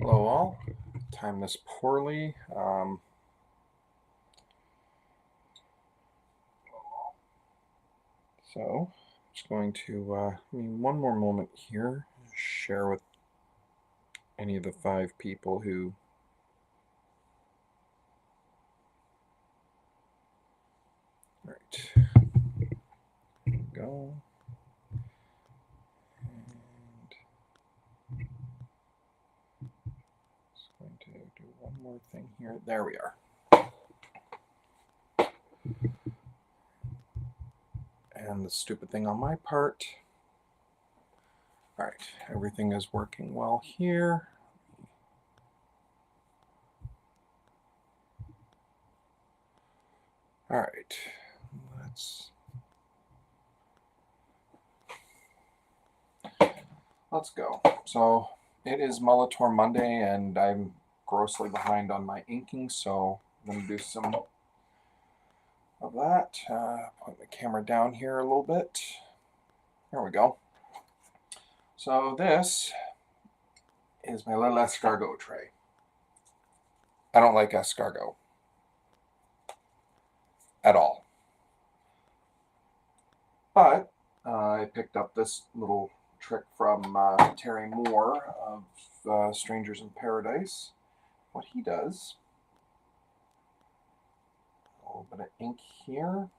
Hello all. Timed this poorly. So just going to one more moment here, share with any of the 5 people who all right. There we go. And just going to do one more thing here. There we are. And the stupid thing on my part. All right, everything is working well here. All right, let's go. So it is Mulletor Monday, and I'm grossly behind on my inking, so I'm going to do some of that. Put the camera down here a little bit. There we go. So this is my little escargot tray. I don't like escargot at all. But I picked up this little trick from Terry Moore of Strangers in Paradise. What he does, a little bit of ink here.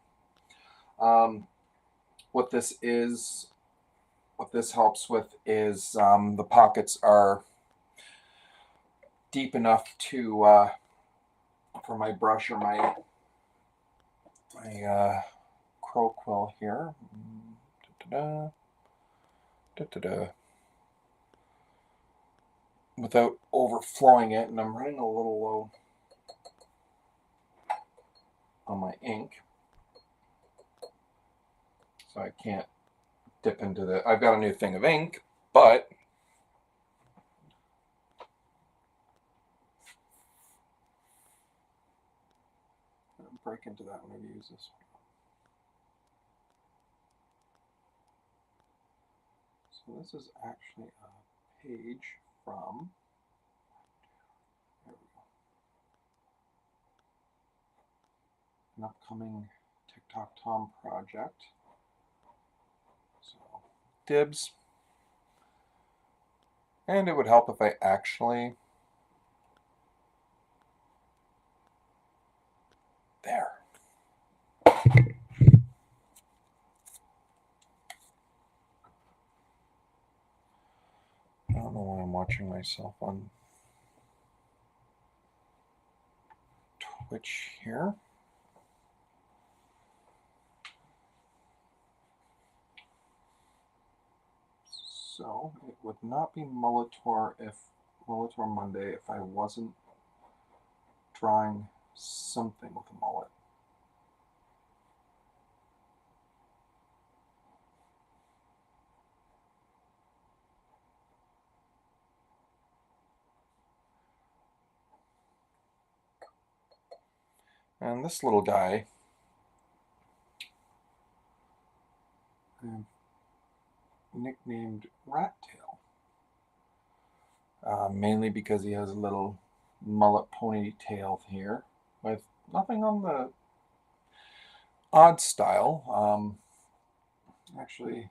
What this helps with is the pockets are deep enough to for my brush or my crow quill here. Da-da-da. Da-da-da. Without overflowing it, and I'm running a little low on my ink, so I can't dip into the. I've got a new thing of ink, but I'll break into that when I use this. So this is actually a page from. There we go. An upcoming Tic Toc Tom project. So dibs. And it would help if I actually. There. I don't know why I'm watching myself on Twitch here. So it would not be Mulletor Monday if I wasn't drawing something with a mullet. And this little guy, I've nicknamed Rat Tail, mainly because he has a little mullet ponytail here with nothing on the odd style. Actually,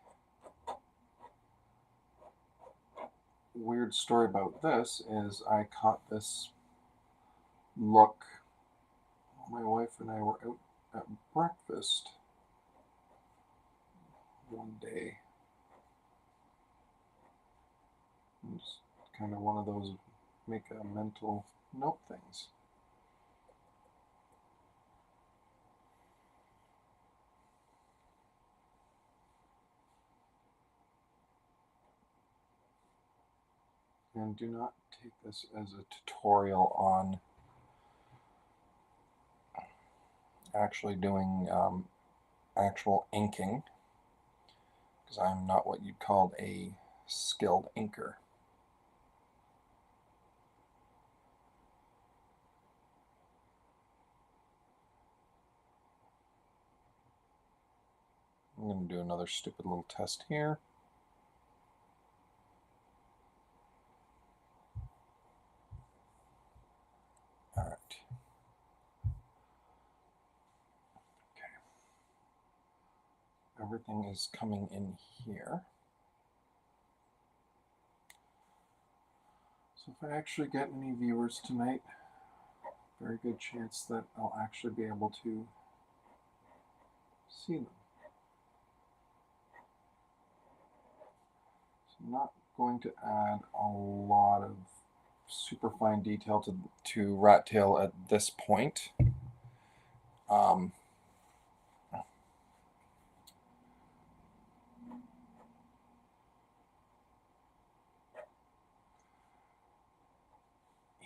weird story about this is I caught this look. My wife and I were out at breakfast one day. It's kind of one of those make a mental note things. And do not take this as a tutorial on actually doing actual inking, because I'm not what you'd call a skilled inker. I'm going to do another stupid little test here. everything is coming in here. So if I actually get any viewers tonight, very good chance that I'll actually be able to see them. So I'm not going to add a lot of super fine detail to rat tail at this point.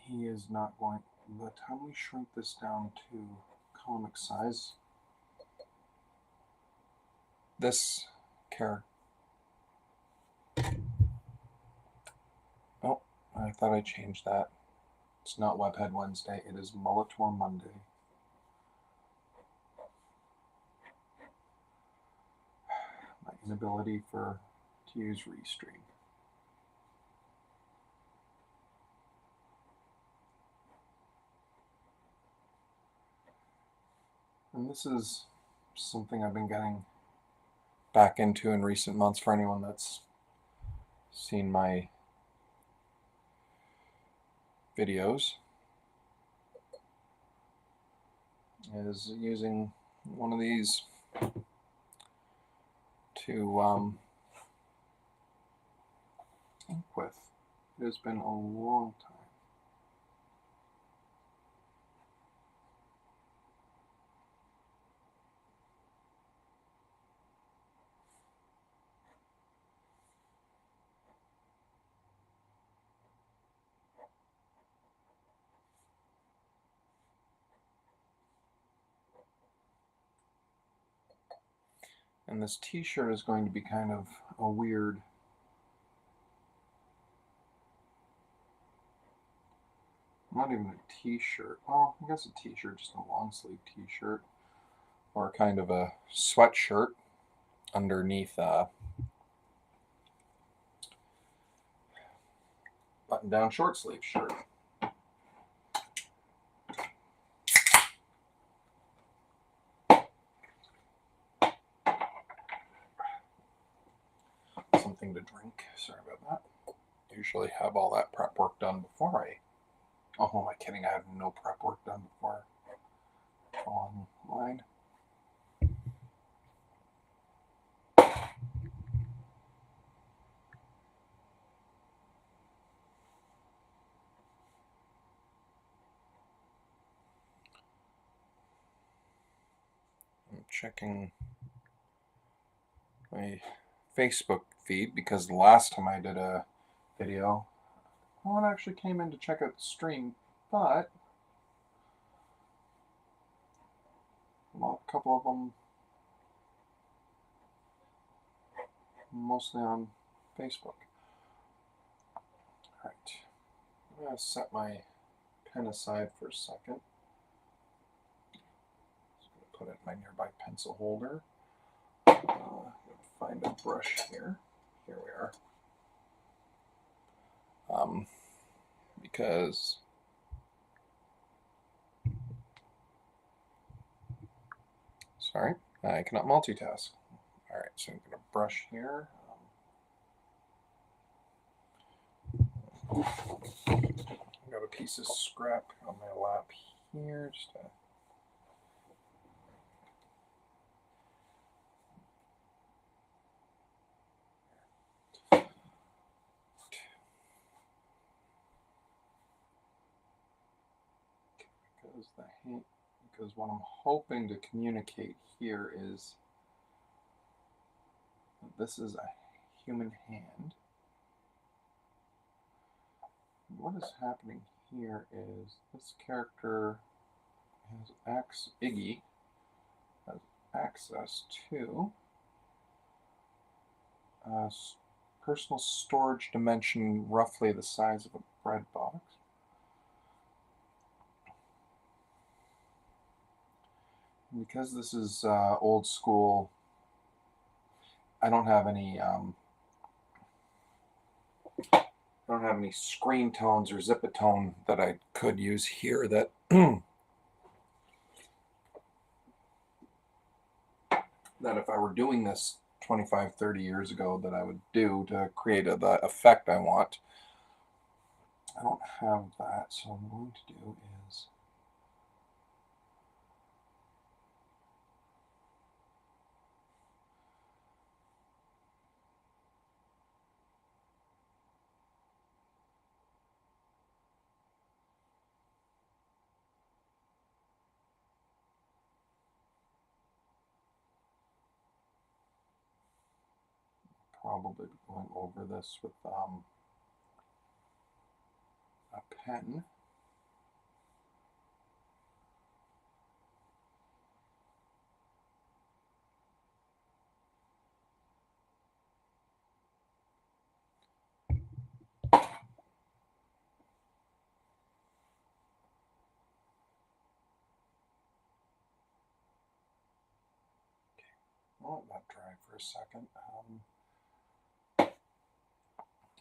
He is not going, by the time we shrink this down to comic size, this character, oh, I thought I changed that. It's not Webhead Wednesday, it is Mulletor Monday. My inability to use Restream. And this is something I've been getting back into in recent months for anyone that's seen my videos, is using one of these to ink with. It has been a long time. And this t-shirt is going to be kind of a weird, not even a t-shirt, well, I guess a t-shirt, just a long sleeve t-shirt, or kind of a sweatshirt underneath a button-down short sleeve shirt. Something to drink, sorry about that. Usually have all that prep work done before oh, am I kidding? I have no prep work done before I go online. I'm checking my Facebook feed because the last time I did a video, no one actually came in to check out the stream, but a couple of them mostly on Facebook. All right, I'm going to set my pen aside for a second. Just going to put it in my nearby pencil holder. Find a brush here. Here we are. Because sorry, I cannot multitask. All right, so I'm going to brush here. I've got a piece of scrap on my lap here. Just because what I'm hoping to communicate here is that this is a human hand. What is happening here is this character Iggy has access to a personal storage dimension roughly the size of a bread box. And because this is old school, I don't have any screen tones or zip-a-tone that I could use here that that if I were doing this 25, 30 years ago that I would do to create the effect I want. I don't have that, so what I'm going to do is probably be going over this with a pen. I'll let that dry for a second.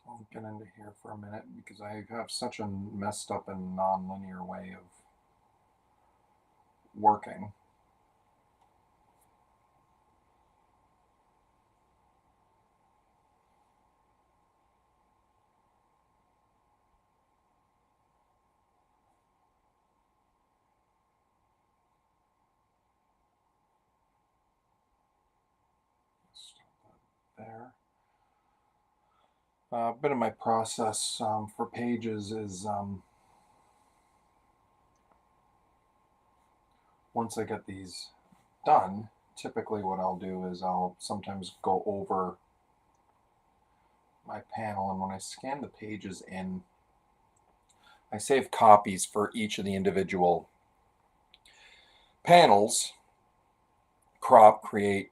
I'll get into here for a minute because I have such a messed up and non-linear way of working. Stop that there. A bit of my process for pages is once I get these done, typically what I'll do is I'll sometimes go over my panel, and when I scan the pages in, I save copies for each of the individual panels, crop, create,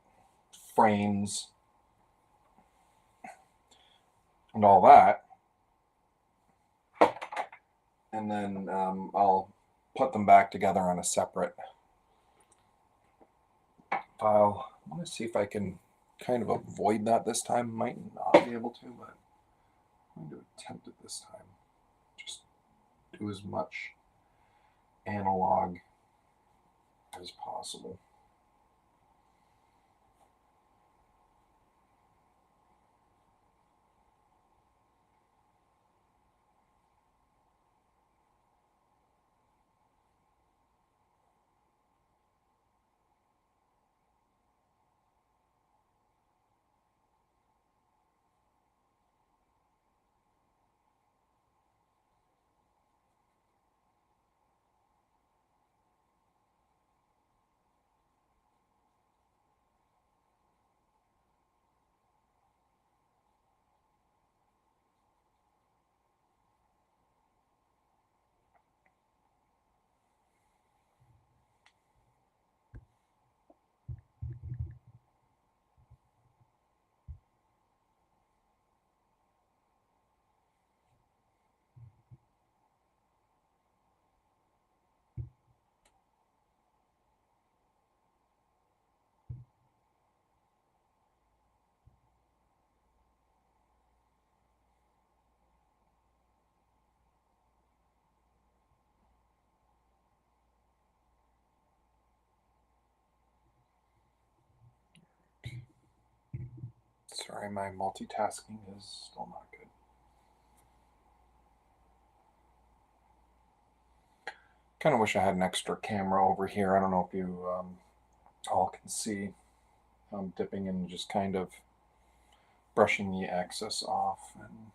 frames, and all that. And then I'll put them back together on a separate file. I want to see if I can kind of avoid that this time. Might not be able to, but I'm going to attempt it this time. Just do as much analog as possible. Sorry, my multitasking is still not good. Kind of wish I had an extra camera over here. I don't know if you all can see. I'm dipping and just kind of brushing the excess off. And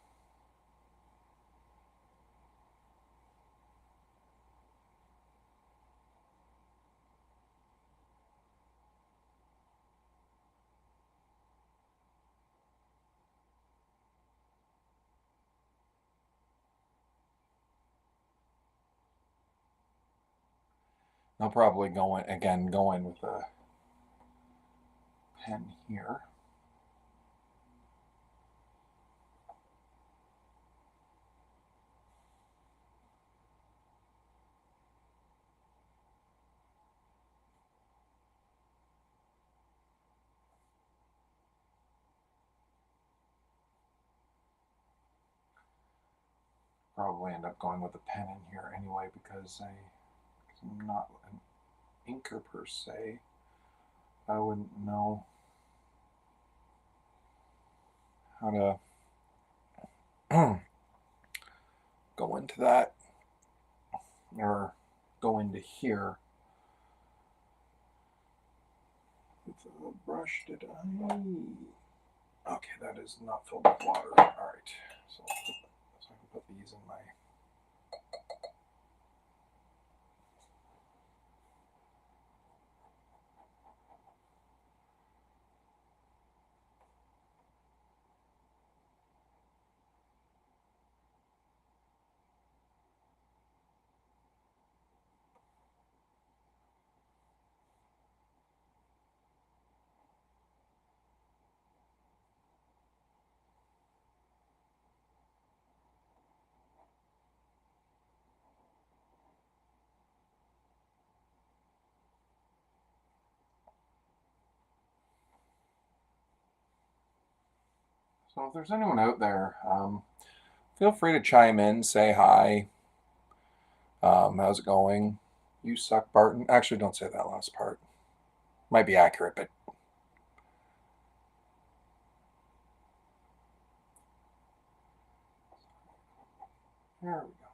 I'll probably go in with a pen here. Probably end up going with a pen in here anyway because I'm not an inker per se. I wouldn't know how to go into that or go into here. With the brush, did I? Okay, that is not filled with water. All right, so I can put these in my. So if there's anyone out there, feel free to chime in, say hi. How's it going? You suck, Barton. Actually, don't say that last part. Might be accurate, but there we go.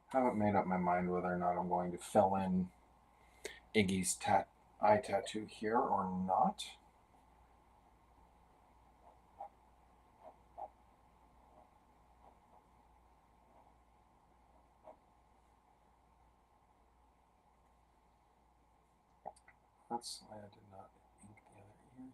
Haven't made up my mind whether or not I'm going to fill in Iggy's eye tattoo here or not. That's why I did not ink the other ear here.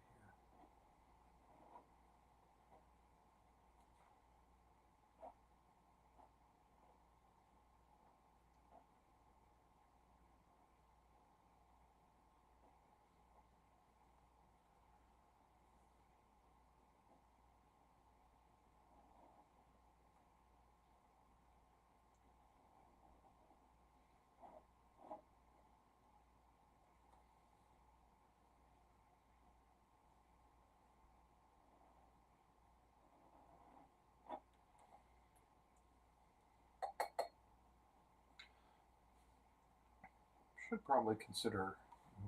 Should probably consider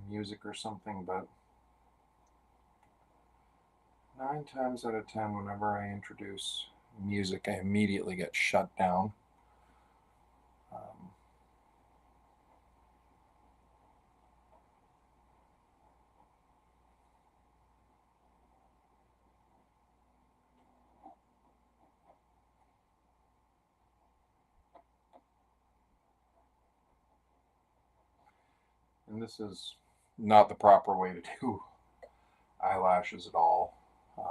music or something, but 9 times out of 10, whenever I introduce music, I immediately get shut down. And this is not the proper way to do eyelashes at all. Okay,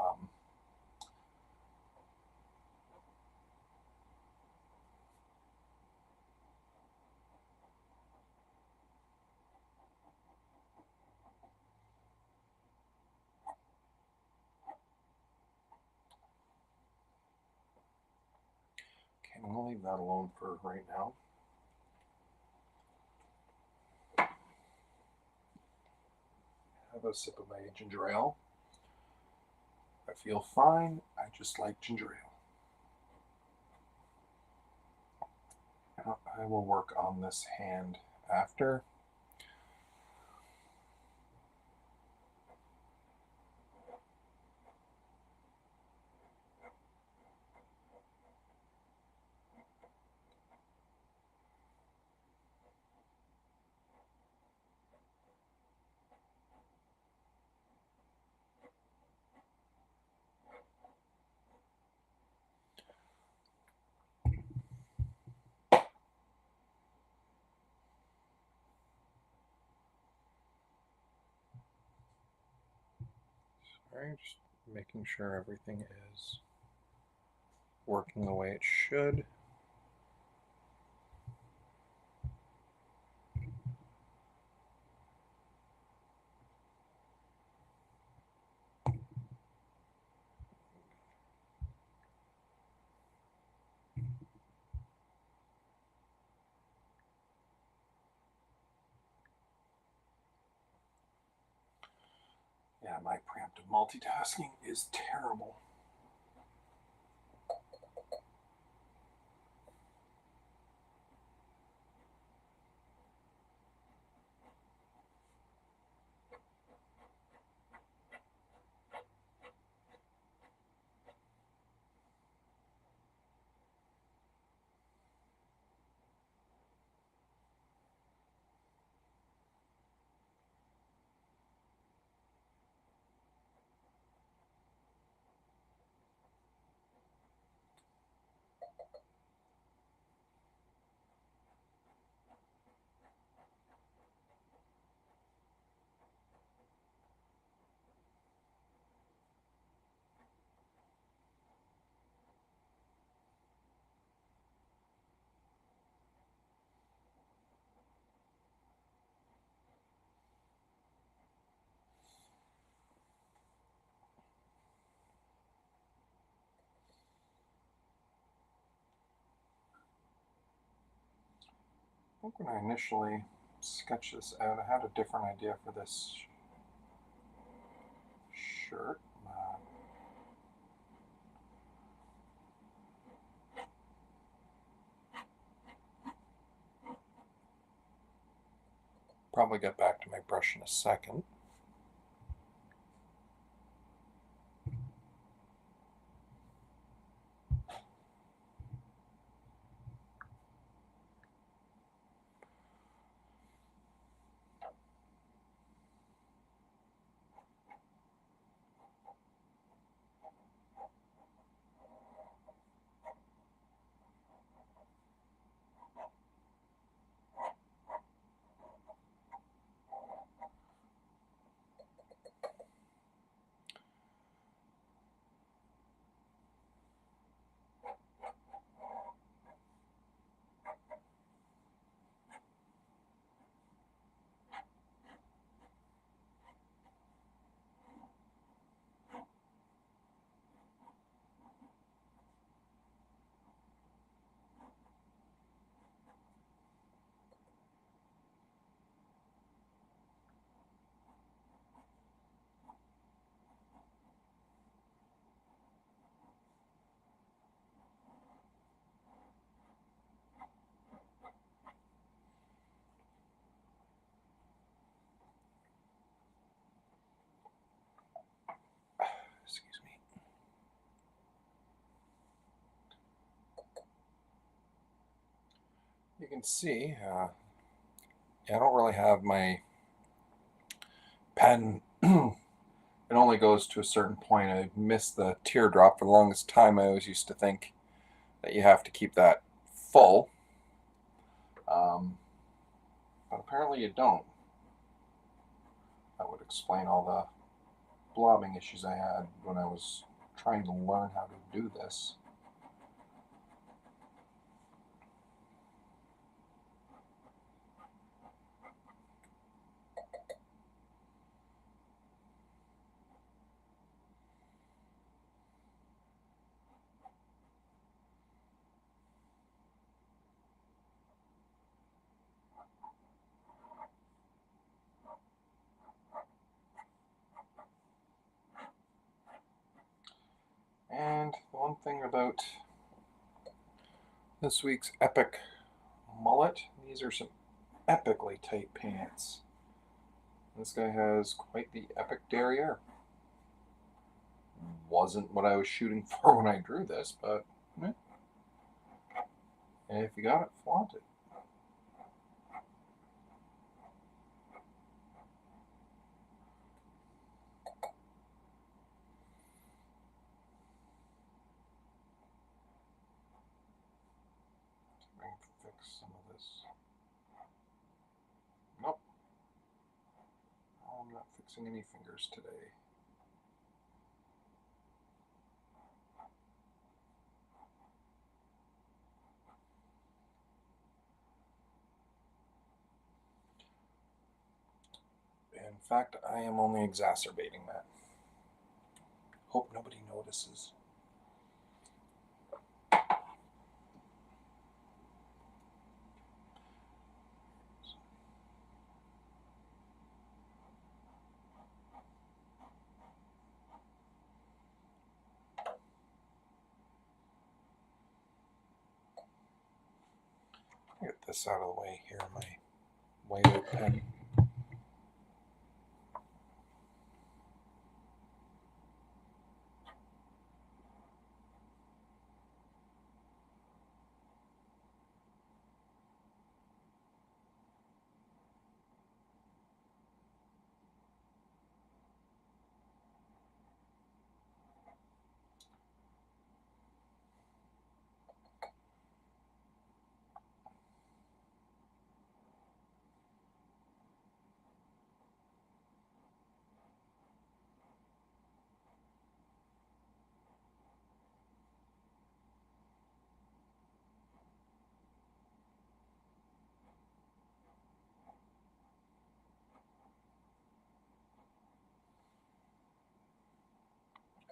I'm going to leave that alone for right now. Have a sip of my ginger ale. I feel fine. I just like ginger ale. I will work on this hand after. Sorry, just making sure everything is working the way it should. Yeah, my preemptive multitasking is terrible. I think when I initially sketched this out, I had a different idea for this shirt. Probably get back to my brush in a second. Excuse me. You can see, I don't really have my pen. It only goes to a certain point. I missed the teardrop for the longest time. I always used to think that you have to keep that full, but apparently you don't. That would explain all the blobbing issues I had when I was trying to learn how to do this. And the one thing about this week's epic mullet, these are some epically tight pants. This guy has quite the epic derriere. Wasn't what I was shooting for when I drew this, but if you got it, flaunt it. I can fix some of this. Nope. I'm not fixing any fingers today. In fact, I am only exacerbating that. Hope nobody notices. Get this out of the way here, my whiteout pen.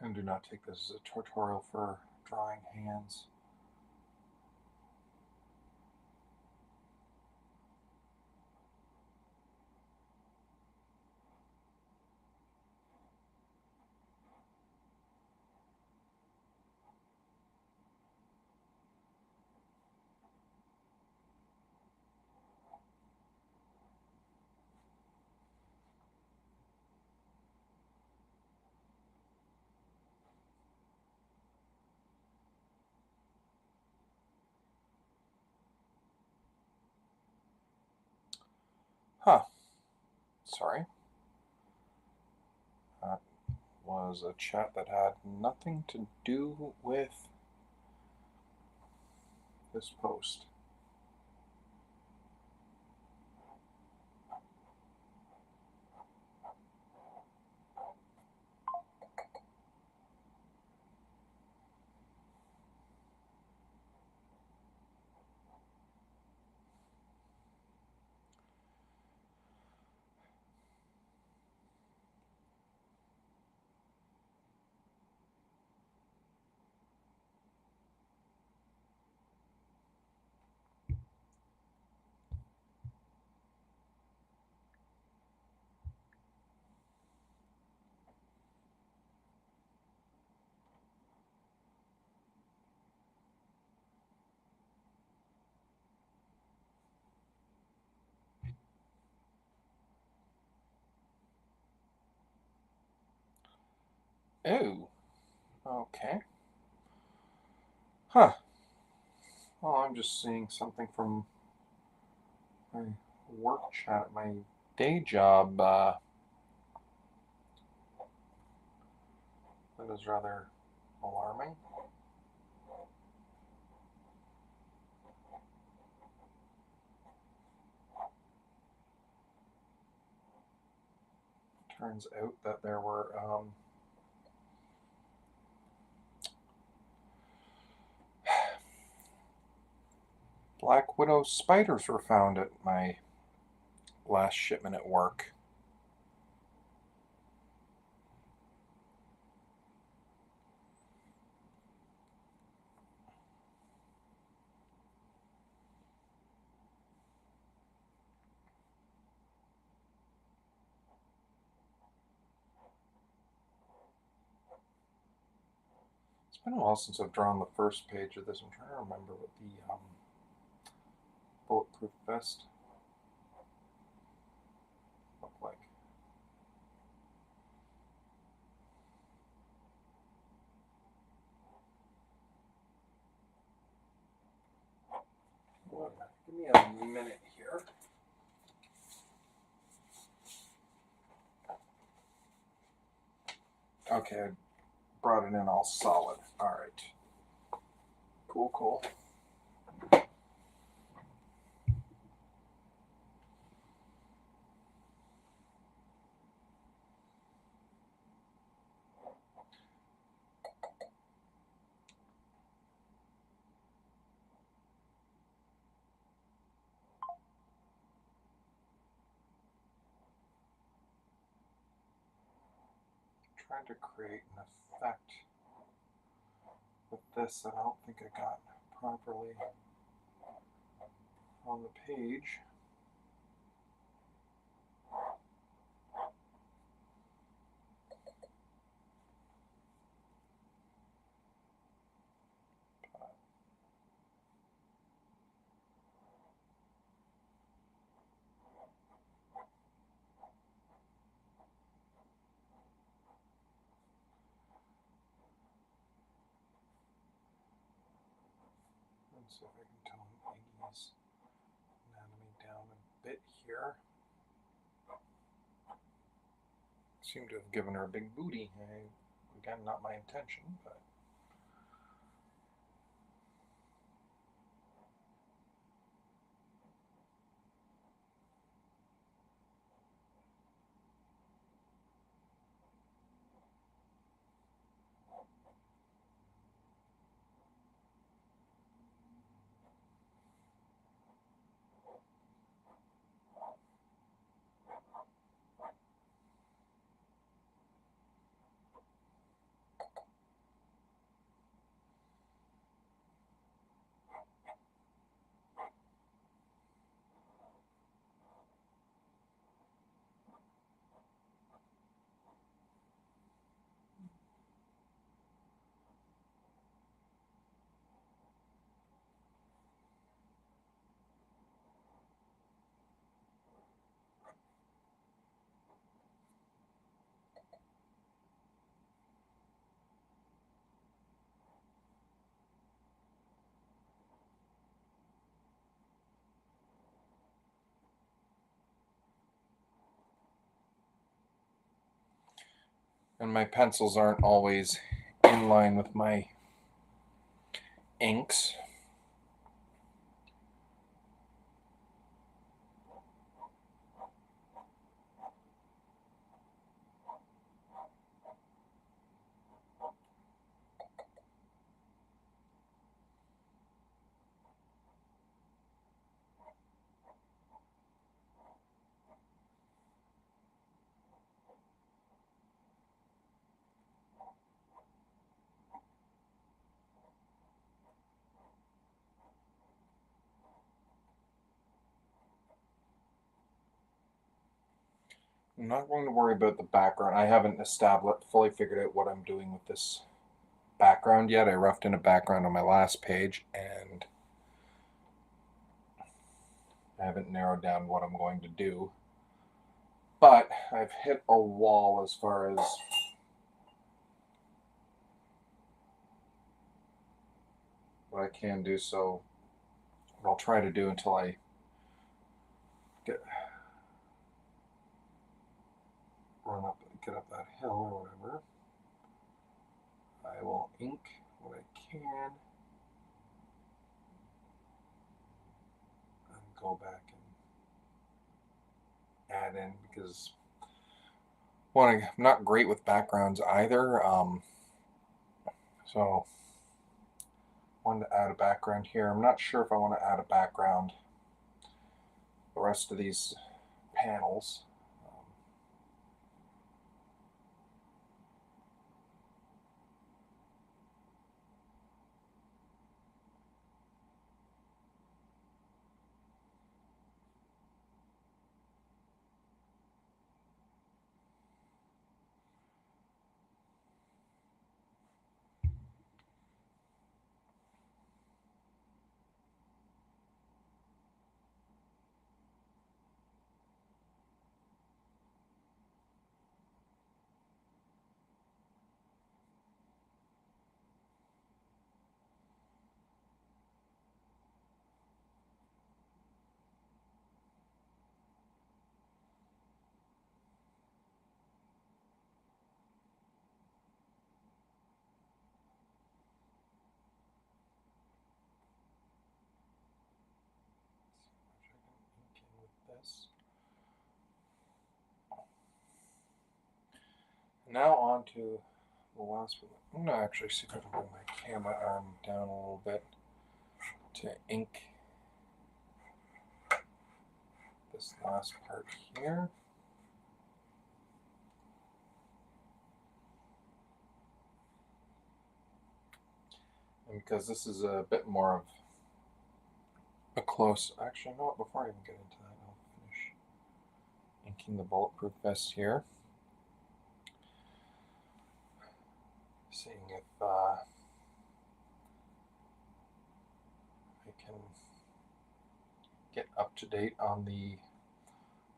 And do not take this as a tutorial for drawing hands. Huh. Sorry. That was a chat that had nothing to do with this post. Oh, okay. Huh. Well, I'm just seeing something from my work chat at my day job. That is rather alarming. Turns out that there were black widow spiders were found at my last shipment at work. It's been a while since I've drawn the first page of this. I'm trying to remember what the bulletproof vest looked like. Give me a minute here. Okay, I brought it in all solid. All right. Cool, cool. Trying to create an effect with this that I don't think I got properly on the page. Let's see if I can tone Iggy's anatomy down a bit here. Seem to have given her a big booty. Again, not my intention, but. And my pencils aren't always in line with my inks. I'm not going to worry about the background. I haven't fully figured out what I'm doing with this background yet. I roughed in a background on my last page, and I haven't narrowed down what I'm going to do. But I've hit a wall as far as what I can do, so what I'll try to do until I get up that hill or whatever, I will ink what I can and go back and add in, because one, I'm not great with backgrounds either, so I wanted to add a background here. I'm not sure if I want to add a background the rest of these panels. Now on to the last one. I'm going to actually see if I can bring my camera arm down a little bit to ink this last part here. And because this is a bit more of a close, actually, no, before I even get into that, I'll finish inking the bulletproof vest here. Seeing if I can get up to date on the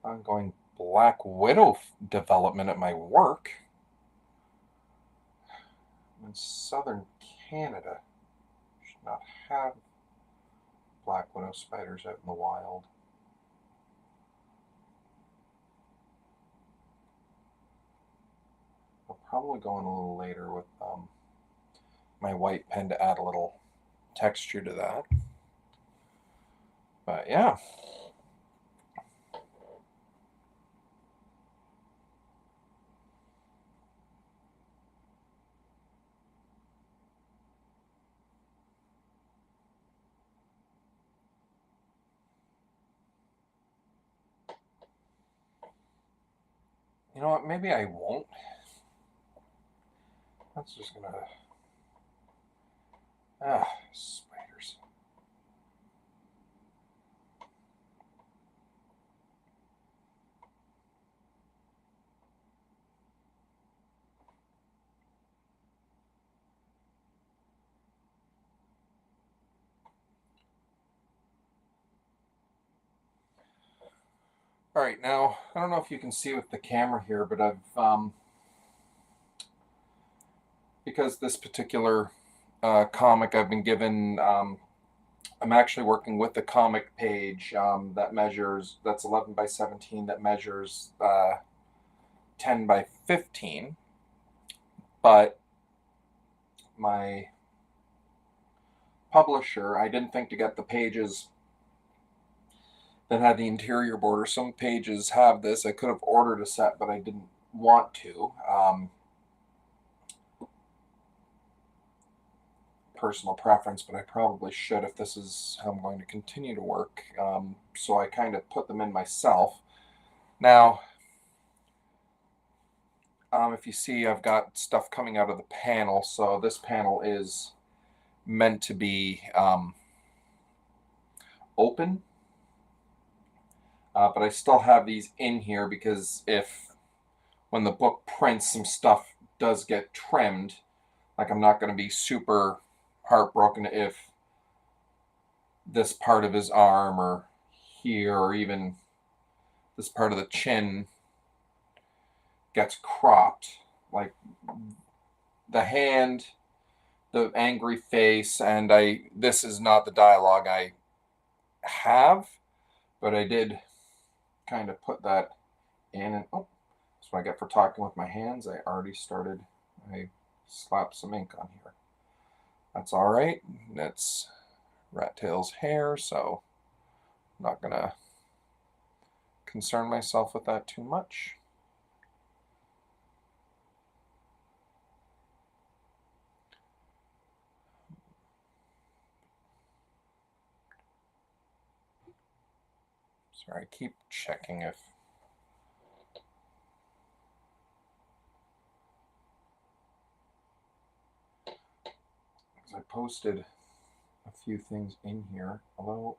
ongoing Black Widow development at my work. In southern Canada, should not have Black Widow spiders out in the wild. I'll probably go in a little later with my white pen to add a little texture to that. But yeah. You know what, maybe I won't. That's just gonna... spiders. All right, now, I don't know if you can see with the camera here, but I've, because this particular comic I've been given, I'm actually working with the comic page that measures, that's 11 by 17, that measures 10 by 15. but my publisher, I didn't think to get the pages that had the interior border. Some pages have this. I could have ordered a set, but I didn't want to. Personal preference, but I probably should if this is how I'm going to continue to work. So I kind of put them in myself. Now, if you see, I've got stuff coming out of the panel. So this panel is meant to be open. But I still have these in here because when the book prints, some stuff does get trimmed. Like, I'm not going to be super heartbroken if this part of his arm or here or even this part of the chin gets cropped. Like the hand, the angry face, and this is not the dialogue I have, but I did kind of put that in. And oh, that's what I get for talking with my hands. I slapped some ink on here. That's all right. That's Rat Tail's hair, so I'm not gonna concern myself with that too much. Sorry, I keep checking if I posted a few things in here, although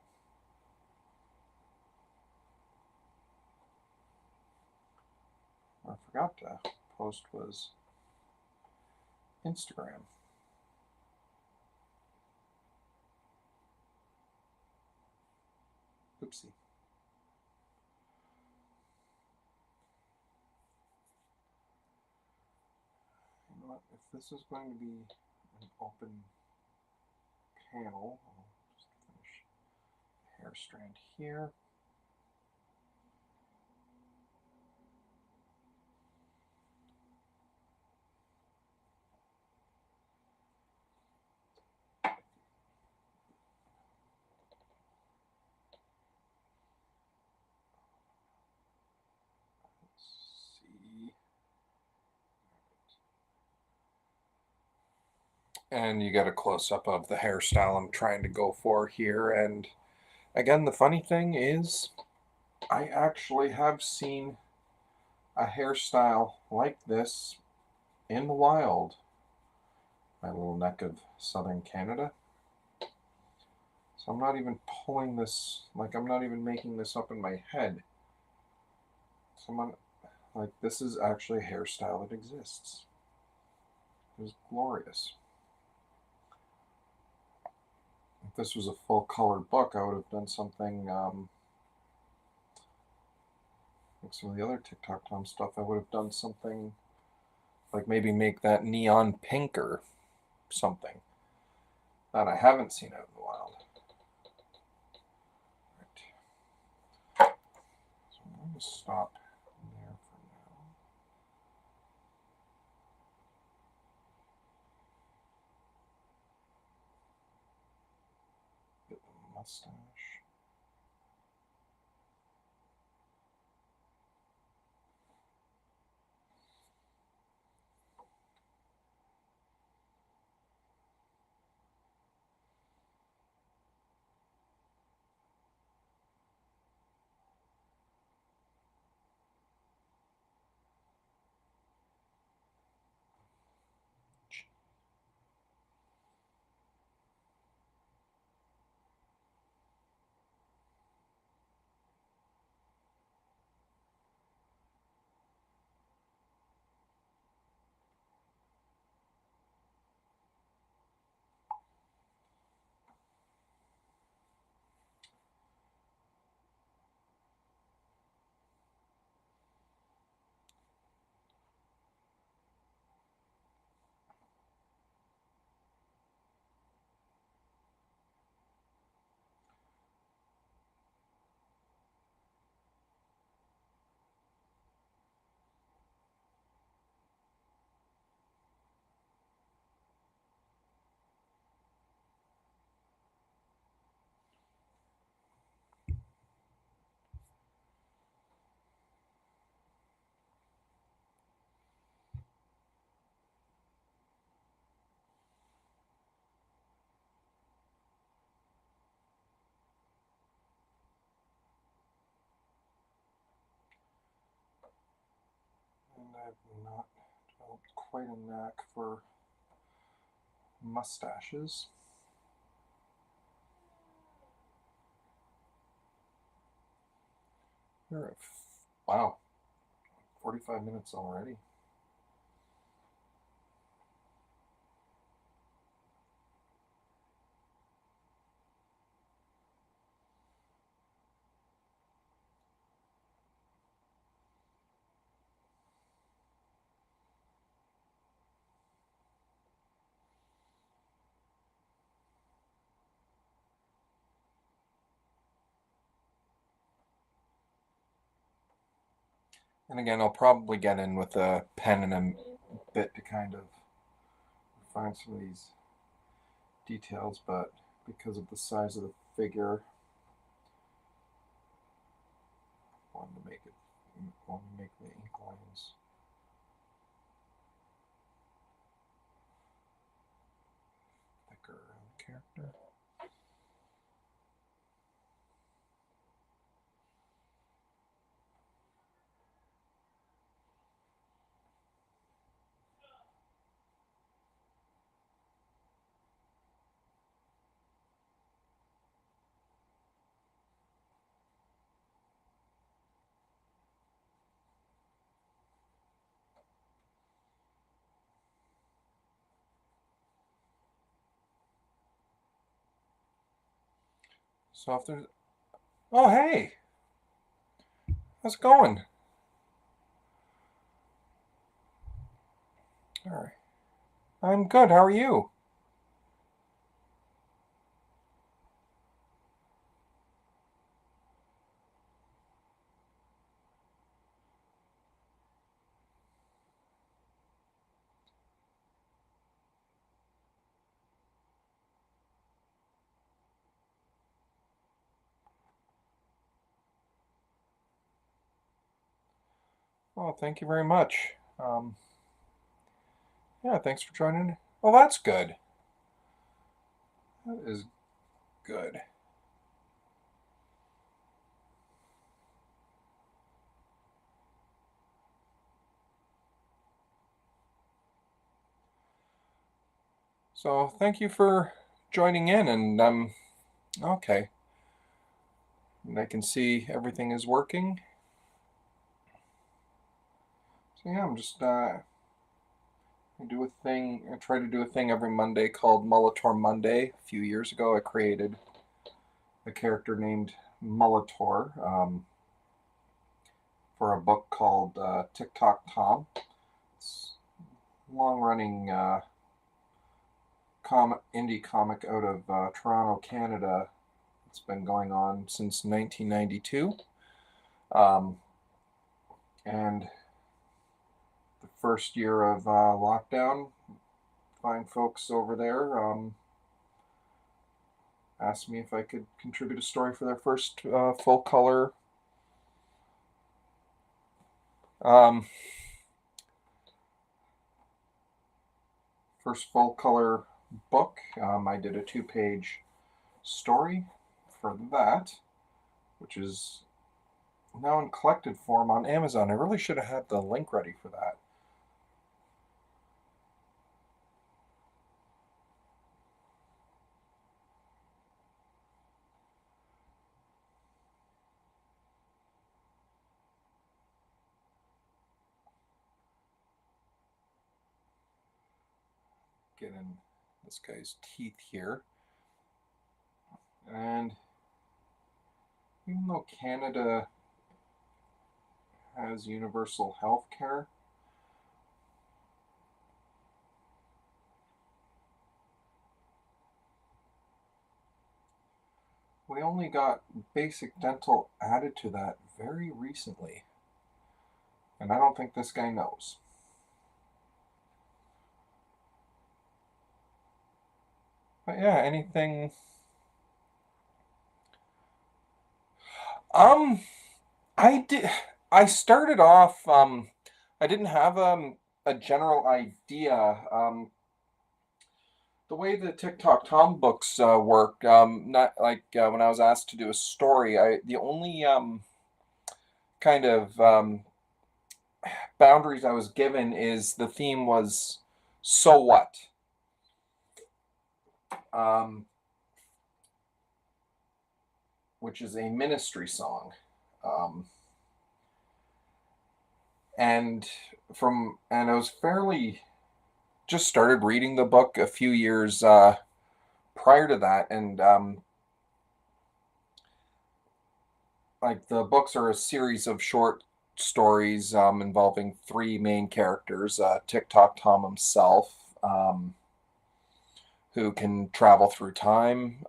what I forgot to post was Instagram. Oopsie. You know what? If this is going to be an open panel, I'll just finish the hair strand here. And you get a close-up of the hairstyle I'm trying to go for here. And again, the funny thing is I actually have seen a hairstyle like this in the wild. My little neck of southern Canada. So I'm not even pulling this, like I'm not even making this up in my head. This is actually a hairstyle that exists. It was glorious. If this was a full colored book, I would have done something like some of the other Tic Toc Tom stuff. I would have done something like maybe make that neon pink or something that I haven't seen out in the wild. Right. So I'm going to stop there for now. Get the mustache. I've not developed quite a knack for mustaches. Wow, 45 minutes already. And again, I'll probably get in with a pen and a bit to kind of find some of these details, but because of the size of the figure, I wanted to make the ink lines thicker around the character. So if there's, oh hey, how's it going? All right, I'm good. How are you? Oh, thank you very much. Yeah, thanks for joining. Oh, that's good. That is good. So thank you for joining in, and okay, and I can see everything is working. So yeah, I'm just I try to do a thing every Monday called Mulletor Monday. A few years ago, I created a character named Mulletor for a book called Tic Toc Tom. It's a long-running indie comic out of Toronto, Canada. It's been going on since 1992. Um, and the first year of lockdown, fine folks over there asked me if I could contribute a story for their first full color um, book. I did a 2-page story for that, which is now in collected form on Amazon. I really should have had the link ready for that. Get in this guy's teeth here. And even though Canada has universal health care, we only got basic dental added to that very recently. And I don't think this guy knows. But yeah, anything. Um, I did. I started off. I didn't have a general idea. The way the Tic Toc Tom books work, not like when I was asked to do a story. The only kind of boundaries I was given is the theme was "So What," which is a Ministry song. And I was fairly just started reading the book a few years prior to that, and like the books are a series of short stories involving three main characters: Tic Toc Tom himself, who can travel through time.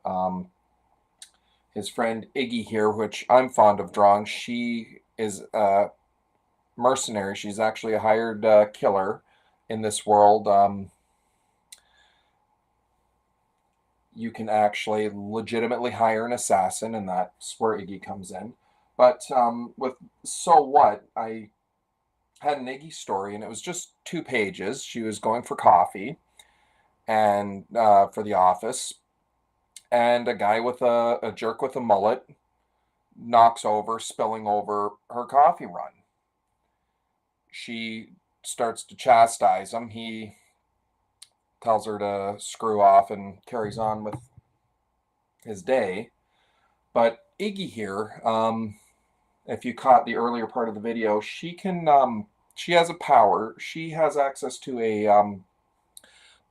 His friend Iggy here, which I'm fond of drawing, she is a mercenary. She's actually a hired killer in this world. You can actually legitimately hire an assassin, and that's where Iggy comes in. But with So What, I had an Iggy story, and it was just 2 pages. She was going for coffee and for the office, and a guy with a jerk with a mullet knocks over, spilling over her coffee run. She starts to chastise him. He tells her to screw off and carries on with his day. But Iggy here, if you caught the earlier part of the video, she has a power. She has access to a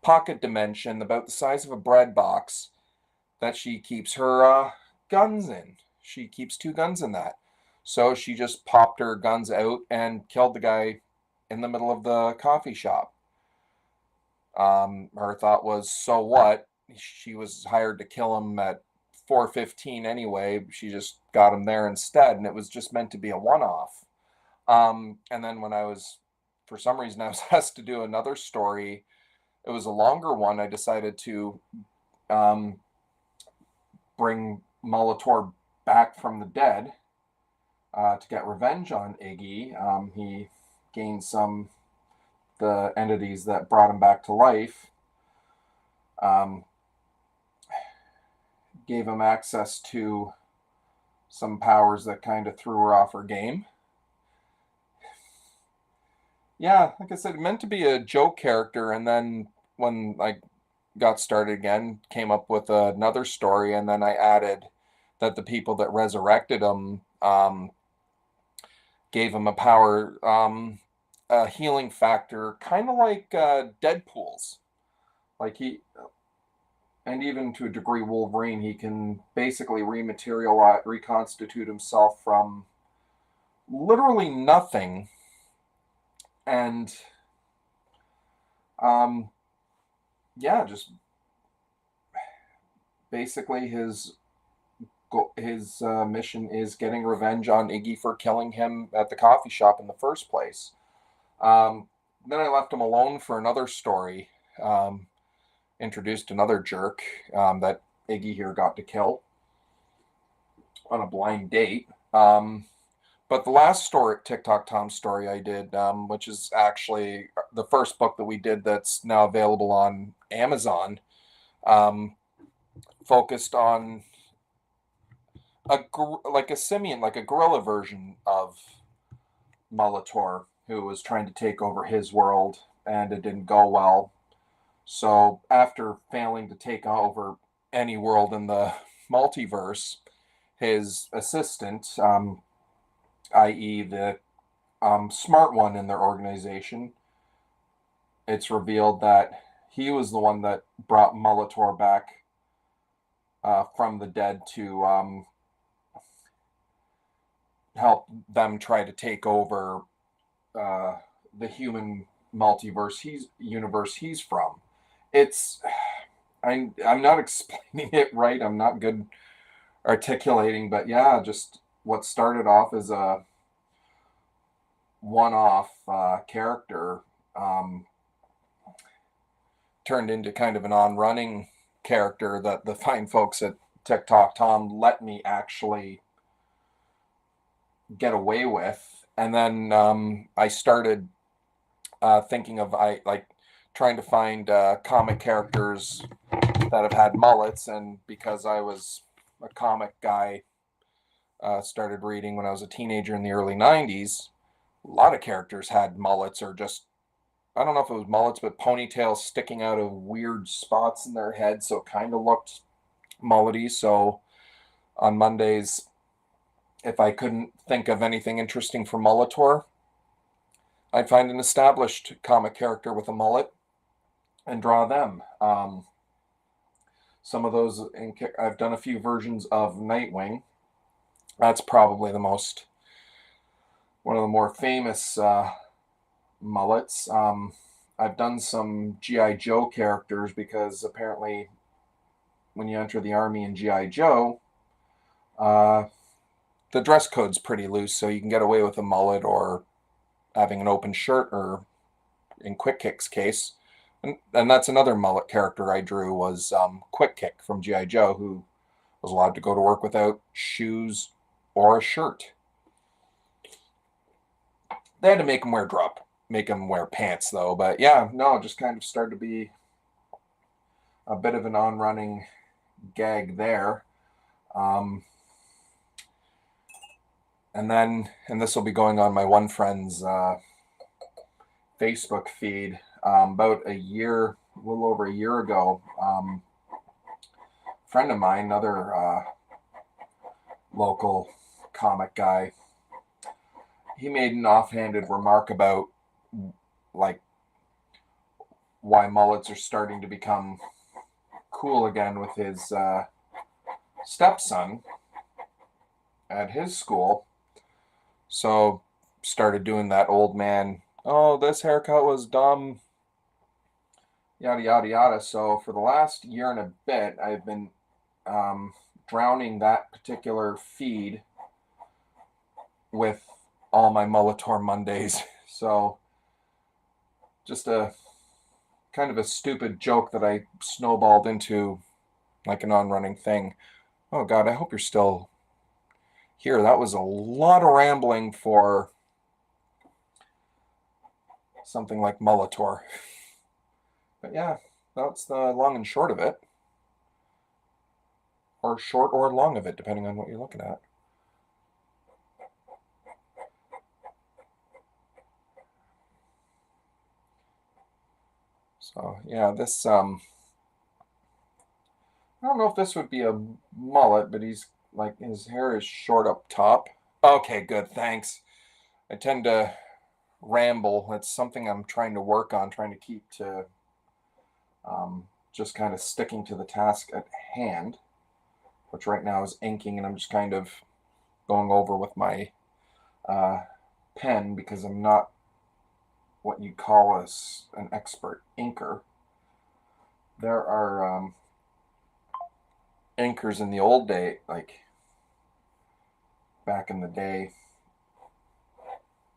pocket dimension about the size of a bread box that she keeps her guns in. She keeps 2 guns in that. So she just popped her guns out and killed the guy in the middle of the coffee shop. Her thought was, so what? She was hired to kill him at 4:15 anyway. She just got him there instead, and it was just meant to be a one-off. And then for some reason, I was asked to do another story. It was a longer one. I decided to bring Mulletor back from the dead to get revenge on Iggy. He gained the entities that brought him back to life. Gave him access to some powers that kind of threw her off her game. Yeah, like I said, it meant to be a joke character, and then when I got started again, came up with another story, and then I added that the people that resurrected him gave him a power, a healing factor, kind of like Deadpool's. Like and even to a degree Wolverine, he can basically reconstitute himself from literally nothing. And yeah, just basically his mission is getting revenge on Iggy for killing him at the coffee shop in the first place. Then I left him alone for another story. Introduced another jerk that Iggy here got to kill on a blind date. But the last story, Tic Toc Tom story I did, which is actually the first book that we did that's now available on Amazon, focused on like a simian, like a gorilla version of Mulletor, who was trying to take over his world, and it didn't go well. So after failing to take over any world in the multiverse, his assistant, i.e. the smart one in their organization, it's revealed that he was the one that brought Mulletor back from the dead to help them try to take over the human universe he's from. I'm not explaining it right. I'm not good articulating, but yeah, just what started off as a one-off character turned into kind of an on-running character that the fine folks at Tic Toc Tom let me actually get away with. And then I started thinking of trying to find comic characters that have had mullets, and because I was a comic guy, started reading when I was a teenager in the early 90s, a lot of characters had mullets, or just, I don't know if it was mullets, but ponytails sticking out of weird spots in their head, so it kind of looked mullety. So on Mondays, if I couldn't think of anything interesting for Mulletor, I'd find an established comic character with a mullet and draw them. Some of those, I've done a few versions of Nightwing. That's probably one of the more famous mullets. I've done some G.I. Joe characters, because apparently when you enter the army in G.I. Joe, the dress code's pretty loose, so you can get away with a mullet or having an open shirt, or in Quick Kick's case. And that's another mullet character I drew, was Quick Kick from G.I. Joe, who was allowed to go to work without shoes or a shirt. They had to make him wear pants, though. But yeah, no, just kind of started to be a bit of an on-running gag there. And this will be going on my one friend's Facebook feed. About a little over a year ago, a friend of mine, another local comic guy, he made an offhanded remark about, like, why mullets are starting to become cool again with his stepson at his school. So started doing that old man, oh, this haircut was dumb, yada yada yada. So for the last year and a bit, I've been drowning that particular feed with all my Mulletor Mondays. So just a kind of a stupid joke that I snowballed into like an on-running thing. Oh God, I hope you're still here. That was a lot of rambling for something like Mulletor. But yeah, that's the long and short of it. Or short or long of it, depending on what you're looking at. So yeah, this I don't know if this would be a mullet, but he's like, his hair is short up top. Okay, good, thanks. I tend to ramble. That's something I'm trying to work on, trying to keep to just kind of sticking to the task at hand, which right now is inking, and I'm just kind of going over with my pen, because I'm not what you'd call an expert inker. There are inkers in the old day, like back in the day,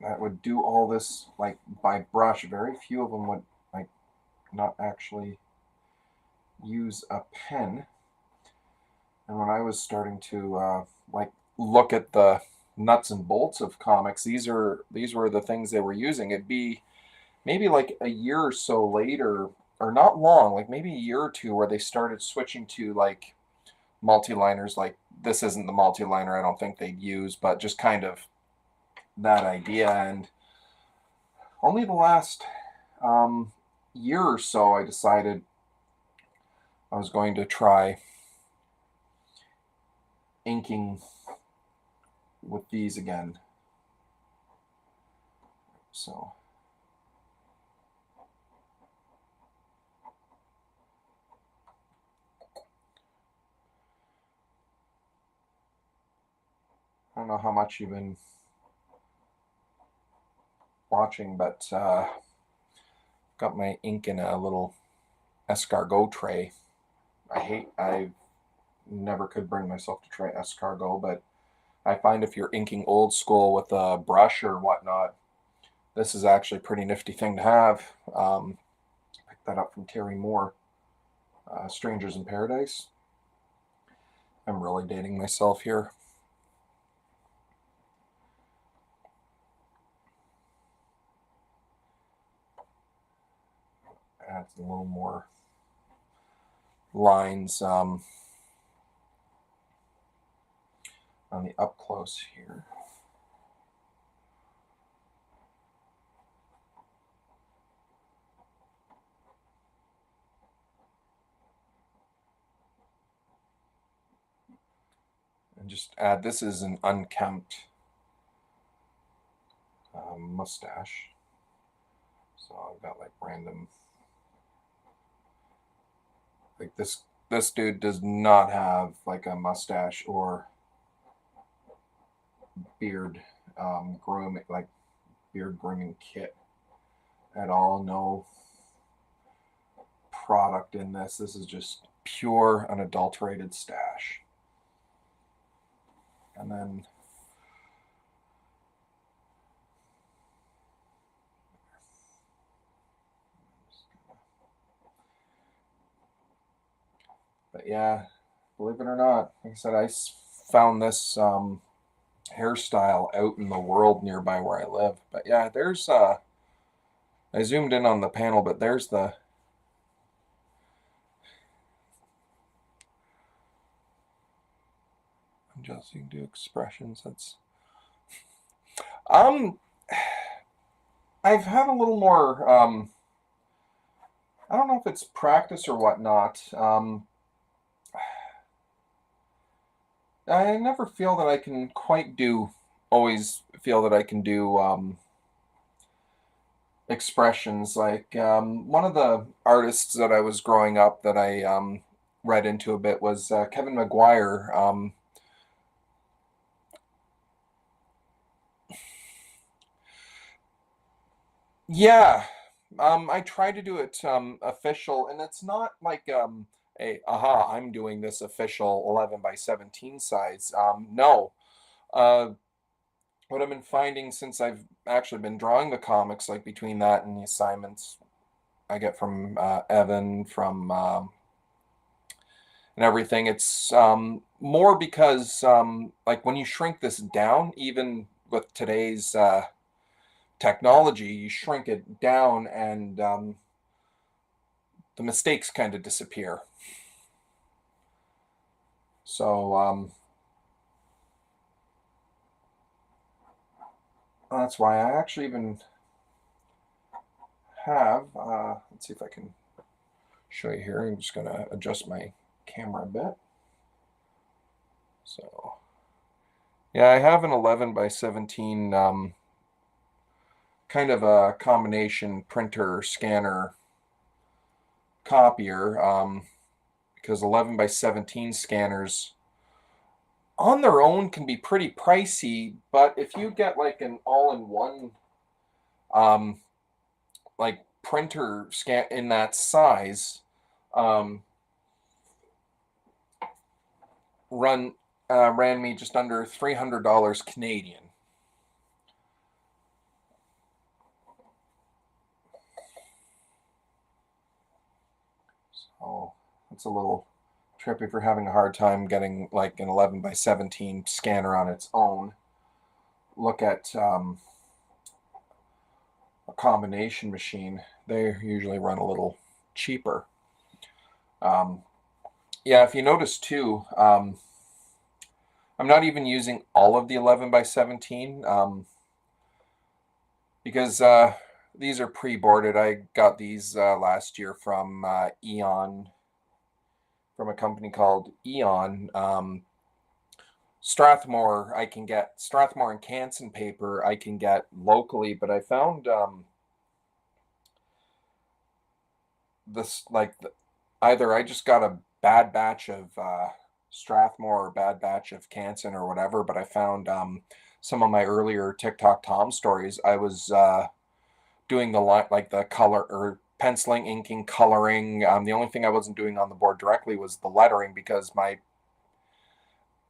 that would do all this like by brush. Very few of them would like not actually use a pen. And when I was starting to like look at the nuts and bolts of comics, these were the things they were using. It'd be maybe like a year or so later, or not long, like maybe a year or two, where they started switching to like multi-liners. Like, this isn't the multi-liner I don't think they'd use, but just kind of that idea. And only the last year or so, I decided I was going to try inking with these again. So I don't know how much you've been watching, but got my ink in a little escargot tray. I never could bring myself to try escargot, but I find if you're inking old school with a brush or whatnot, this is actually a pretty nifty thing to have. Picked that up from Terry Moore, Strangers in Paradise. I'm really dating myself here. Adds a little more lines on the up close here. just add, this is an unkempt mustache. So I've got like random, like this dude does not have like a mustache or beard grooming, like beard grooming kit at all. No product in this. This is just pure unadulterated stash. And then but yeah, believe it or not, like I said, I found this hairstyle out in the world nearby where I live. But yeah, there's I zoomed in on the panel, but there's the adjusting to expressions. That's I've had a little more I don't know if it's practice or whatnot. I never feel that I can quite do, always feel that I can do expressions. Like one of the artists that I was growing up that I read into a bit was Kevin McGuire. Yeah, I try to do it official, and it's not like a aha, I'm doing this official 11 by 17 size. No. Uh, what I've been finding since I've actually been drawing the comics, like between that and the assignments I get from Evan, from and everything, it's more because like when you shrink this down, even with today's technology, you shrink it down and the mistakes kind of disappear. So that's why I actually even have, let's see if I can show you here. I'm just going to adjust my camera a bit. So yeah, I have an 11 by 17 kind of a combination printer scanner copier because 11 by 17 scanners on their own can be pretty pricey, but if you get like an all-in-one like printer scan in that size, ran me just under $300 Canadian. So it's a little trippy if you're having a hard time getting like an 11 by 17 scanner on its own. Look at a combination machine. They usually run a little cheaper. Yeah, if you notice too, I'm not even using all of the 11 by 17 because these are pre-boarded. I got these last year from Eon, from a company called Eon. Strathmore, I can get Strathmore and Canson paper I can get locally, but I found this like either I just got a bad batch of Strathmore or bad batch of Canson or whatever, but I found some of my earlier Tic Toc Tom stories. I was doing the like the color or penciling, inking, coloring. The only thing I wasn't doing on the board directly was the lettering because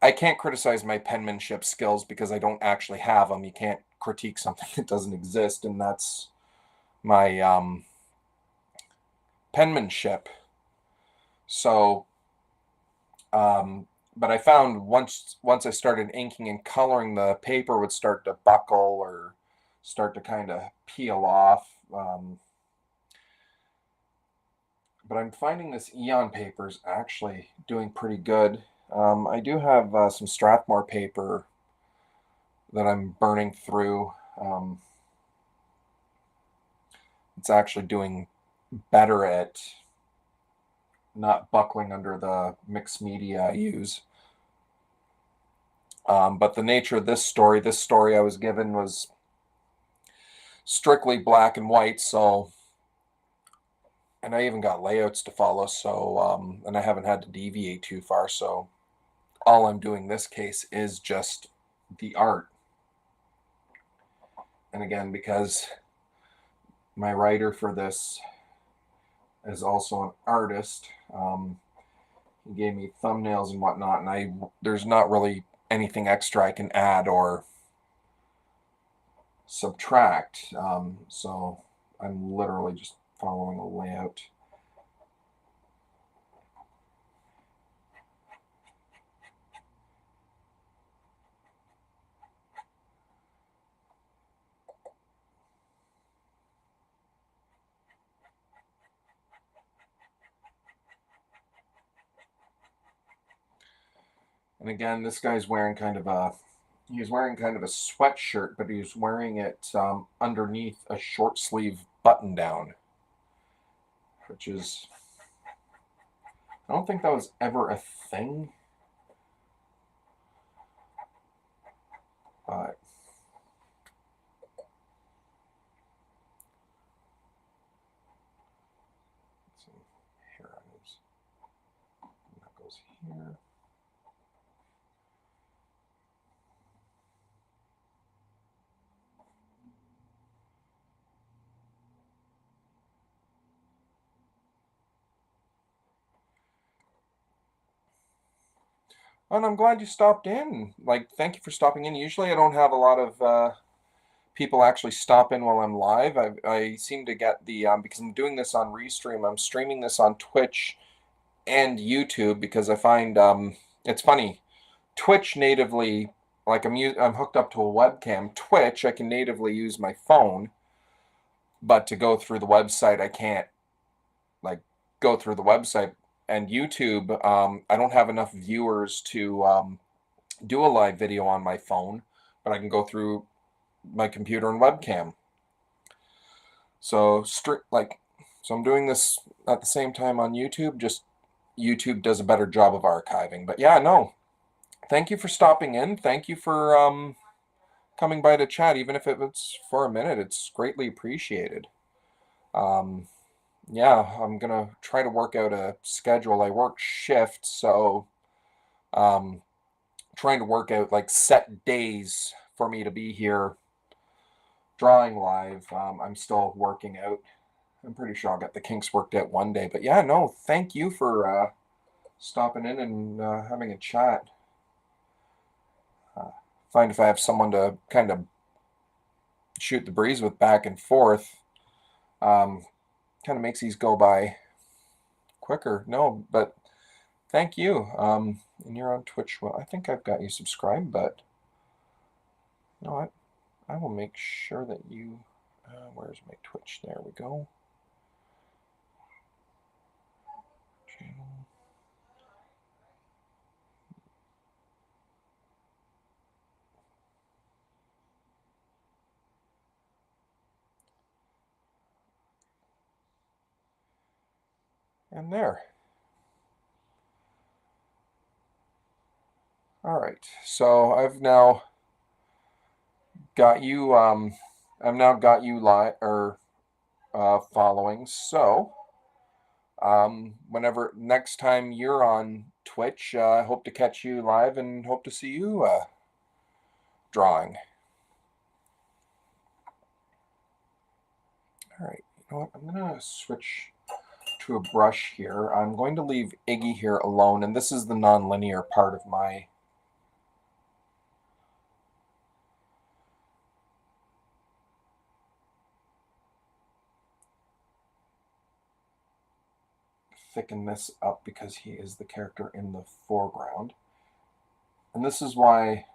I can't criticize my penmanship skills because I don't actually have them. You can't critique something that doesn't exist, and that's my penmanship. So, but I found once I started inking and coloring, the paper would start to buckle or start to kind of peel off. But I'm finding this Eon paper is actually doing pretty good. I do have some Strathmore paper that I'm burning through. It's actually doing better at not buckling under the mixed media I use. But the nature of this story I was given was strictly black and white, so, and I even got layouts to follow, so, and I haven't had to deviate too far, so all I'm doing this case is just the art. And again, because my writer for this is also an artist, he gave me thumbnails and whatnot, and there's not really anything extra I can add or subtract, so I'm literally just following a layout. And again, this guy's wearing kind of a sweatshirt, but he's wearing it underneath a short sleeve button down, which is, I don't think that was ever a thing, but some hair on his, that goes here. And I'm glad you stopped in. Like, thank you for stopping in. Usually I don't have a lot of people actually stop in while I'm live. I seem to get the, because I'm doing this on Restream, I'm streaming this on Twitch and YouTube, because I find, it's funny, Twitch natively, like I'm hooked up to a webcam. Twitch, I can natively use my phone, but to go through the website, I can't, like, go through the website. And YouTube, I don't have enough viewers to do a live video on my phone, but I can go through my computer and webcam. So so I'm doing this at the same time on YouTube. Just YouTube does a better job of archiving. But yeah, no. Thank you for stopping in. Thank you for coming by to chat, even if it's for a minute. It's greatly appreciated. Um, yeah, I'm gonna try to work out a schedule. I work shifts, so um, trying to work out like set days for me to be here drawing live. I'm still working out. I'm pretty sure I'll get the kinks worked out one day. But yeah, no, thank you for stopping in and having a chat. Find if I have someone to kind of shoot the breeze with back and forth, kind of makes these go by quicker. No, but thank you. And you're on Twitch. Well, I think I've got you subscribed, but you know what? I will make sure that you. Where's my Twitch? There we go. Channel. And there. All right. So I've now got you. I've now got you live or following. So whenever next time you're on Twitch, I hope to catch you live and hope to see you drawing. All right. You know what? I'm gonna switch to a brush here. I'm going to leave Iggy here alone, and this is the non-linear part of my thicken this up because he is the character in the foreground. And this is why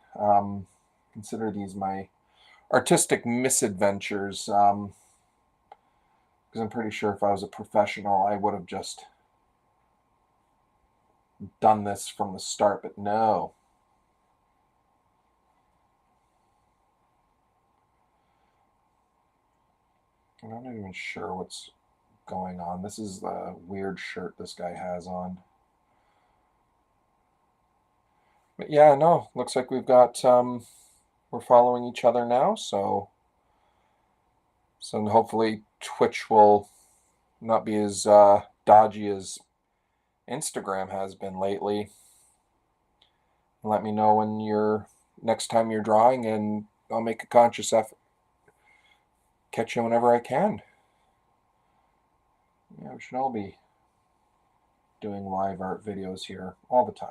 consider these my artistic misadventures, because I'm pretty sure if I was a professional, I would have just done this from the start, but no. I'm not even sure what's going on. This is the weird shirt this guy has on. But yeah, no, looks like we've got we're following each other now, so hopefully Twitch will not be as dodgy as Instagram has been lately. Let me know when you're next time you're drawing, and I'll make a conscious effort catch you whenever I can. Yeah, we should all be doing live art videos here all the time.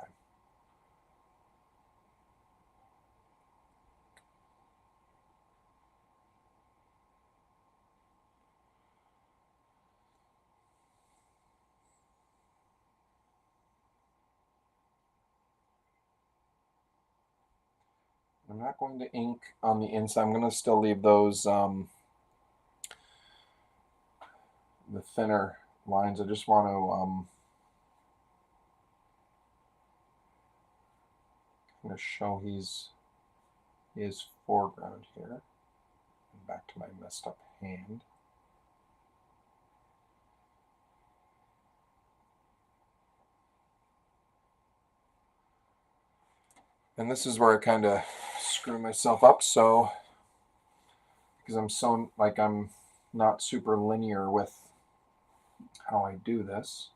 I'm not going to ink on the inside. I'm going to still leave those the thinner lines. I just want to kind of show his foreground here. And back to my messed up hand. And this is where I kind of screw myself up, so because I'm not super linear with how I do this.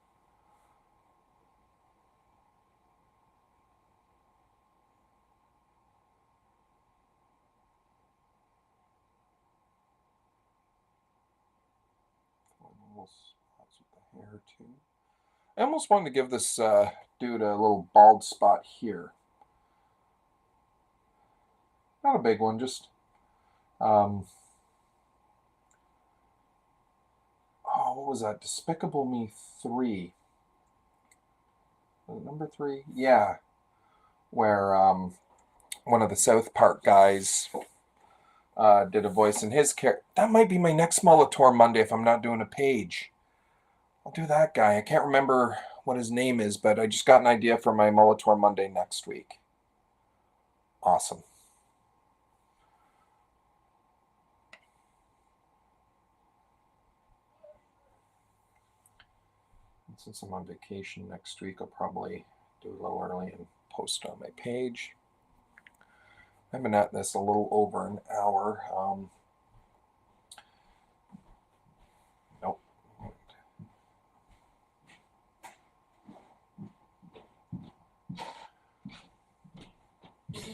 Spots with the hair too. I almost wanted to give this dude a little bald spot here. Not a big one, just oh, what was that? Despicable Me 3. Number 3? Yeah. Where one of the South Park guys did a voice in his character. That might be my next Mulletor Monday if I'm not doing a page. I'll do that guy. I can't remember what his name is, but I just got an idea for my Mulletor Monday next week. Awesome. And since I'm on vacation next week, I'll probably do a little early and post on my page. I've been at this a little over an hour. Nope.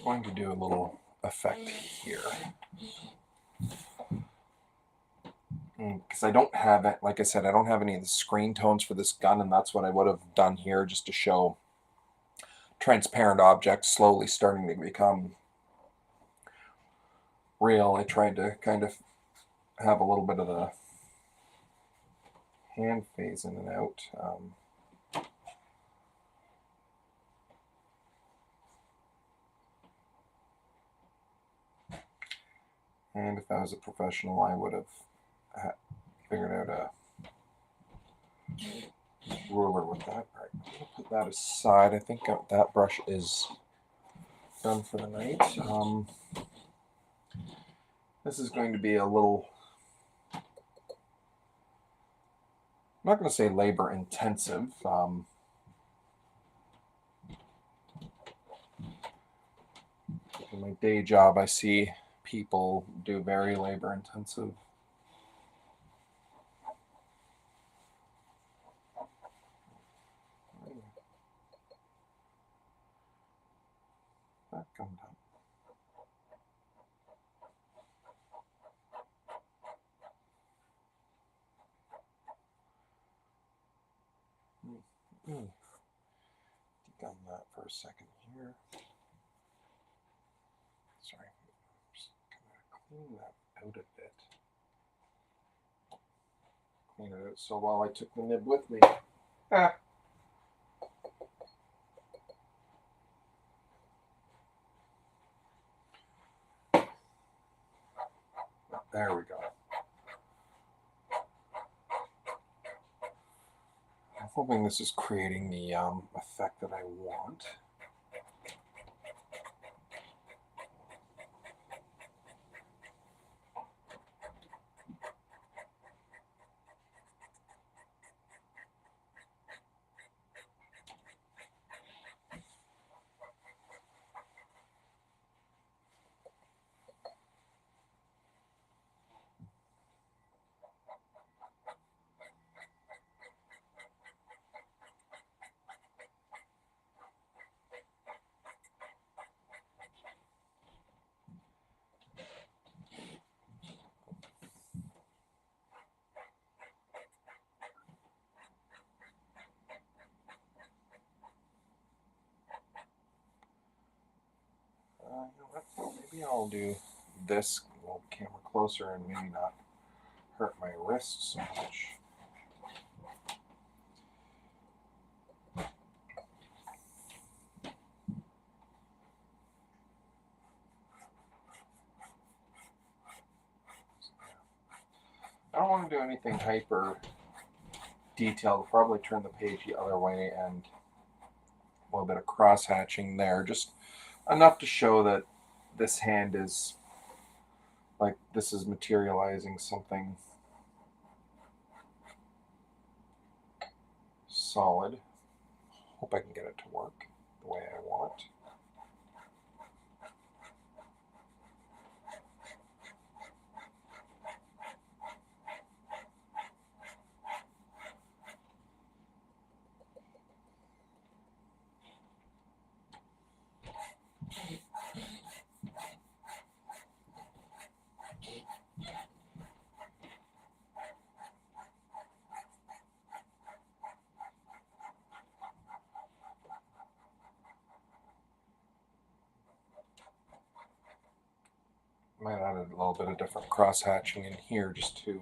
I'm going to do a little effect here. Because I don't have it, like I said, I don't have any of the screen tones for this gun, and that's what I would have done here just to show transparent objects slowly starting to become real. I tried to kind of have a little bit of the hand phase in and out. And if I was a professional, I would have figured out a ruler with that. All right, I'm going to put that aside. I think that brush is done for the night. This is going to be a little, I'm not going to say labor intensive. In my day job, I see people do very labor intensive. That come down. Degum that for a second here. Sorry, I'm just gonna clean that out a bit. Clean it out so while I took the nib with me. There we go. I'm hoping this is creating the effect that I want. I'll do this a little camera closer and maybe not hurt my wrist so much. I don't want to do anything hyper detailed. I'll probably turn the page the other way and a little bit of cross hatching there, just enough to show that this hand is like this is materializing something solid. Hope I can get it to work the way I want. Might add a little bit of different cross hatching in here just to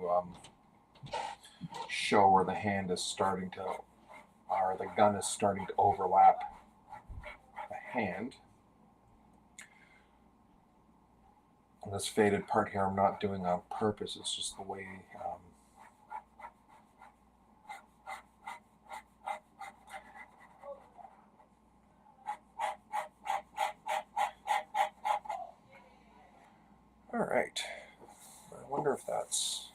show where the hand is starting to, or the gun is starting to overlap the hand. And this faded part here I'm not doing on purpose, it's just the way all right. I wonder if that's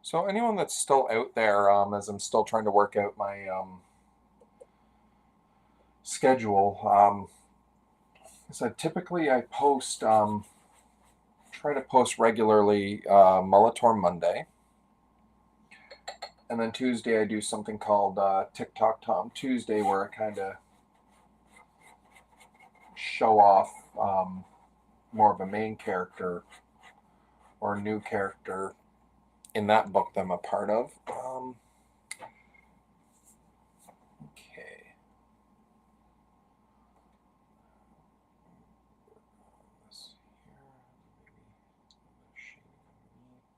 so anyone that's still out there, as I'm still trying to work out my schedule, so typically I post, try to post regularly Mulletor Monday. And then Tuesday I do something called Tic Toc Tom Tuesday, where I kind of show off more of a main character or a new character in that book that I'm a part of. Okay. This here, maybe shading underneath.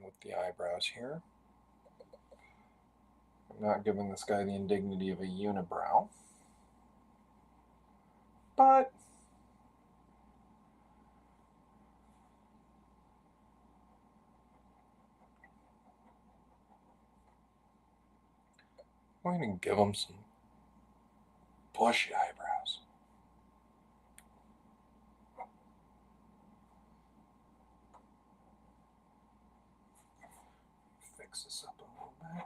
With the eyebrows here. I'm not giving this guy the indignity of a unibrow, but I'm going to give him some bushy eyebrows. Fix this up a little bit.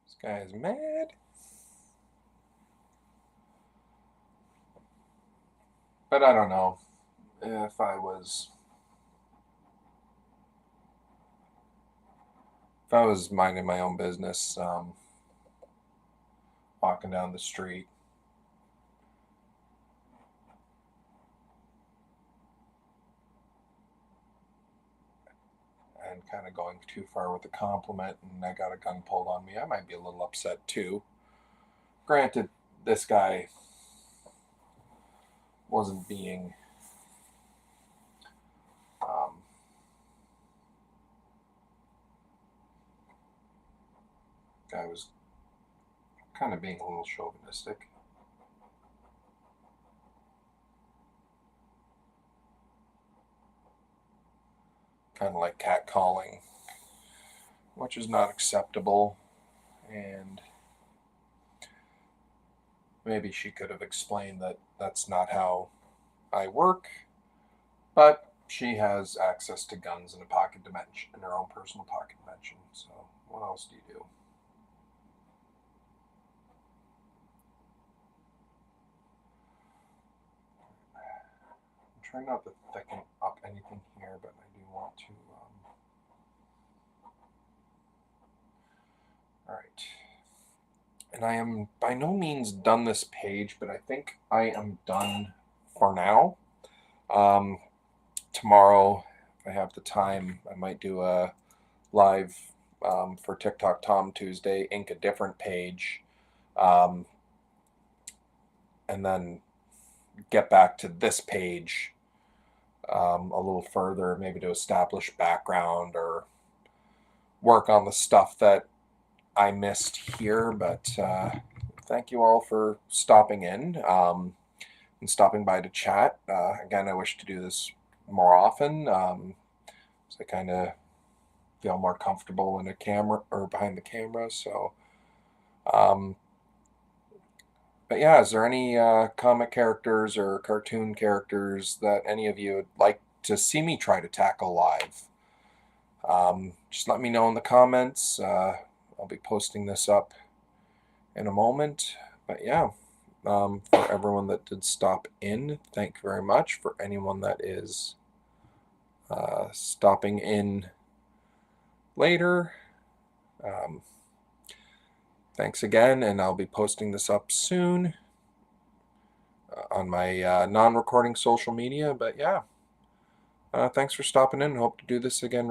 This guy is mad. But I don't know if I was minding my own business, walking down the street, and kind of going too far with the compliment, and I got a gun pulled on me, I might be a little upset too. Granted, this guy wasn't being guy was kind of being a little chauvinistic. Kind of like catcalling, which is not acceptable, and maybe she could have explained that that's not how I work, but she has access to guns in a pocket dimension, in her own personal pocket dimension, so what else do you do? I'm trying not to thicken up anything here, but I do want to, all right. And I am by no means done this page, but I think I am done for now. Tomorrow, if I have the time, I might do a live for Tic Toc Tom Tuesday, ink a different page, and then get back to this page a little further, maybe to establish background or work on the stuff that I missed here. But thank you all for stopping in and stopping by to chat. Again, I wish to do this more often, so I kind of feel more comfortable in a camera or behind the camera. So, but yeah, is there any comic characters or cartoon characters that any of you would like to see me try to tackle live? Just let me know in the comments. I'll be posting this up in a moment. But yeah, for everyone that did stop in, thank you very much. For anyone that is stopping in later, thanks again, and I'll be posting this up soon on my non-recording social media. But yeah, thanks for stopping in. Hope to do this again